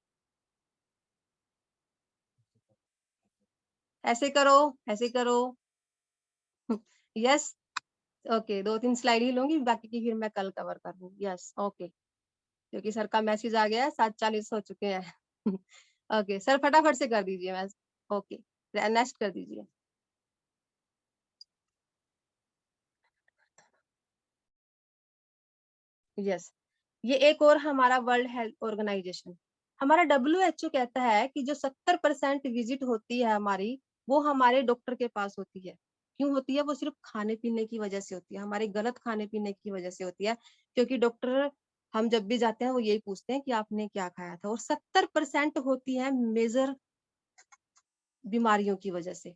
ऐसे करो, ऐसे करो। यस, ओके, 2-3 स्लाइड ही लूँगी, बाकी की फिर मैं कल कवर कर लूँगी। Yes, okay. क्योंकि सर का मैसेज आ गया है, 7:40 हो चुके हैं। ओके, सर फटाफट से कर दीजिए ओके, नेक्स्ट कर दीजिए। यस, ये एक और हमारा वर्ल्ड हेल्थ ऑर्गेनाइजेशन, हमारा डब्ल्यूएचओ कहता है कि जो 70% विजिट होती है हमारी, वो हमारे डॉक्टर के पास होती है। क्यों होती है? वो सिर्फ खाने-पीने की वजह से होती है, हमारे गलत खाने-पीने की वजह से होती है। क्योंकि डॉक्टर हम जब भी जाते हैं वो यही पूछते हैं कि आपने क्या खाया था, और 70% होती है मेजर बीमारियों की वजह से।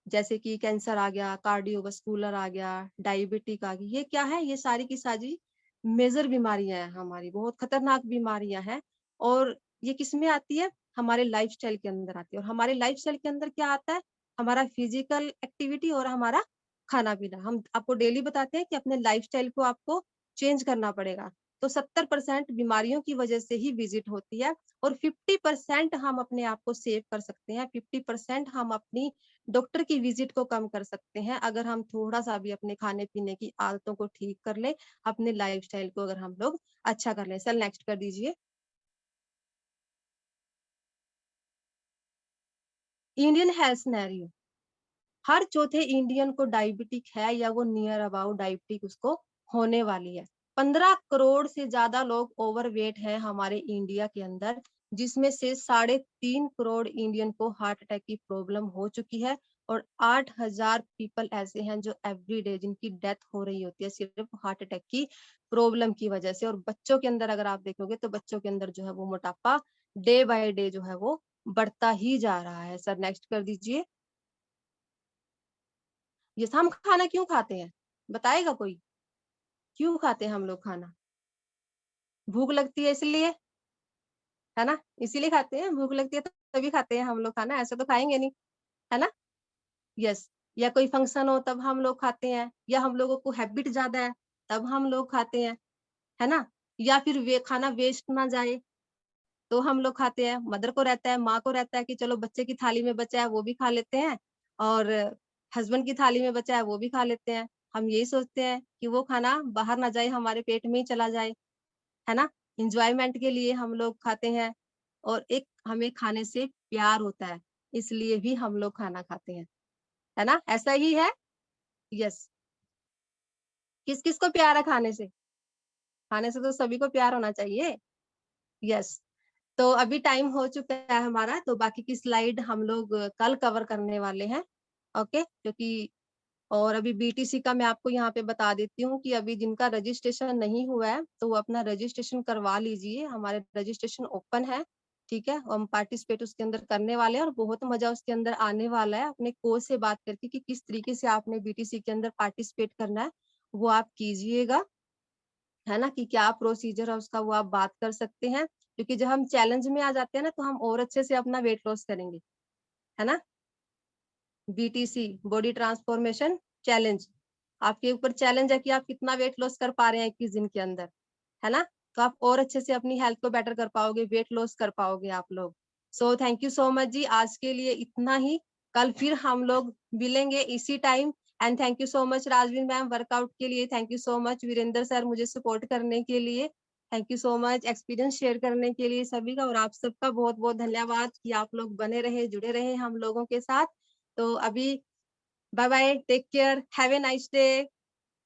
जैसे कि कैंसर आ गया, कार्डियोवास्कुलर आ गया, डायबिटिक आ गई, ये क्या है? ये सारी की सारी मेजर बीमारियाँ हैं हमारी, बहुत खतरनाक बीमारियाँ हैं, और ये किसमें आती है? हमारे लाइफ़स्टाइल के अंदर आती है, और हमारे लाइफ़स्टाइल के अंदर क्या आता है? हमारा फिज़िकल एक्टिविटी और हमारा खाना-पीना। हम आपको डेली बताते हैं कि अपने लाइफ़स्टाइल को आपको चेंज करना पड़ेगा। तो 70% बीमारियों की वजह से ही विज़िट होती है, और 50% हम अपने आप को सेव कर सकते हैं, 50% हम अपनी डॉक्टर की विजिट को कम कर सकते हैं, अगर हम थोड़ा-सा भी अपने खाने-पीने की आदतों को ठीक कर लें, अपने लाइफ़स्टाइल को अगर हम लोग अच्छा कर लें। सर नेक्स्ट कर दीजिए। इंडियन हेल्थ सिनेरियो, हर चौथे इंडियन को डायबिटिक है या वो नियर अबाउट डायबिटिक उसको होने वाली है। 15 करोड़ से ज़्यादा लोग ओवरवेट हैं हमारे इंडिया के अंदर, जिसमें से 3.5 करोड़ इंडियन को हार्ट अटैक की प्रॉब्लम हो चुकी है, और 8,000 पीपल ऐसे हैं जो एवरी डे जिनकी डेथ हो रही होती है सिर्फ हार्ट अटैक की प्रॉब्लम की वजह से। और बच्चों के अंदर अगर आप देखोगे तो बच्चों के अंदर जो है वो मोटापा डे बाय डे जो है वो बढ़ता ही जा रहा है। सर नेक्स्ट कर दीजिए। ये हम खाना क्यों खाते हैं? बताएगा कोई? क्यों खाते हैं हम लोग खाना? भूख लगती है इसलिए, है ना? इसीलिए खाते हैं, भूख लगती है तो तभी खाते हैं हम लोग खाना, ऐसे तो खाएँगे नहीं, है ना? यस, या कोई फंक्शन हो तब हम लोग खाते हैं, या हम लोगों को हैबिट ज़्यादा है, तब हम लोग खाते हैं, है ना? या फिर वे खाना वेस्ट ना जाए, तो हम लोग खाते हैं। मदर को रहता है, माँ को रहता है कि चलो बच्चे की थाली में बचा है वो भी खा लेते हैं, और हस्बैंड की थाली में बचा है वो भी खा लेते हैं। हम यही सोचते हैं कि वो खाना बाहर ना जाए, हमारे पेट में ही चला जाए, है ना? एन्जॉयमेंट के लिए हम लोग खाते हैं, और एक हमें खाने से प्यार होता है, इसलिए भी हम लोग खाना खाते हैं, है ना? ऐसा ही है? यस। किस-किस को प्यार है खाने से? खाने से तो सभी को प्यार होना चाहिए। यस। तो अभी टाइम हो चुका है हमारा, तो बाकी की स्लाइड हम लोग कल कवर करने वाले हैं, ओके? क्योंकि और अभी बीटीसी का मैं आपको यहाँ पे बता देती हूँ कि अभी जिनका रजिस्ट्रेशन नहीं हुआ है, तो वो अपना रजिस्ट्रेशन करवा लीजिए, हमारे रजिस्ट्रेशन ओपन है, ठीक है? हम पार्टिसिपेट उसके अंदर करने वाले हैं, और बहुत मज़ा उसके अंदर आने वाला है, अपने कोच से बात करके कि किस तरीके से आपने बीटीसी के अंदर पार्टिसिपेट करना है, वो आप कीजिएगा। है ना? कि क्या प्रोसीजर है उसका, वो आप बात कर सकते हैं। क्योंकि जब हम चैलेंज में आ जाते हैं ना, तो हम और अच्छे से अपना वेट लॉस करेंगे, है ना? बीटीसी, बॉडी ट्रांसफॉर्मेशन चैलेंज, आपके ऊपर चैलेंज है कि आप कितना वेट लॉस कर पा रहे हैं 21 दिन के अंदर, है ना? तो आप और अच्छे से अपनी हेल्थ को बेटर कर पाओगे, वेट लॉस कर पाओगे आप लोग। So thank you so much जी, आज के लिए इतना ही। कल फिर हम लोग मिलेंगे इसी time, and thank you so much Rajveer ma'am workout के लिए, thank you so much Virendra sir मुझे सपोर्ट करने के लिए। Thank you so much experience share करने के लिए सभी का, और आप सबका बहुत-बहुत धन्यवाद कि आप लोग बने रहे, जुड़े रहे हम लोगों के साथ। तो अभी bye bye, take care, have a nice day.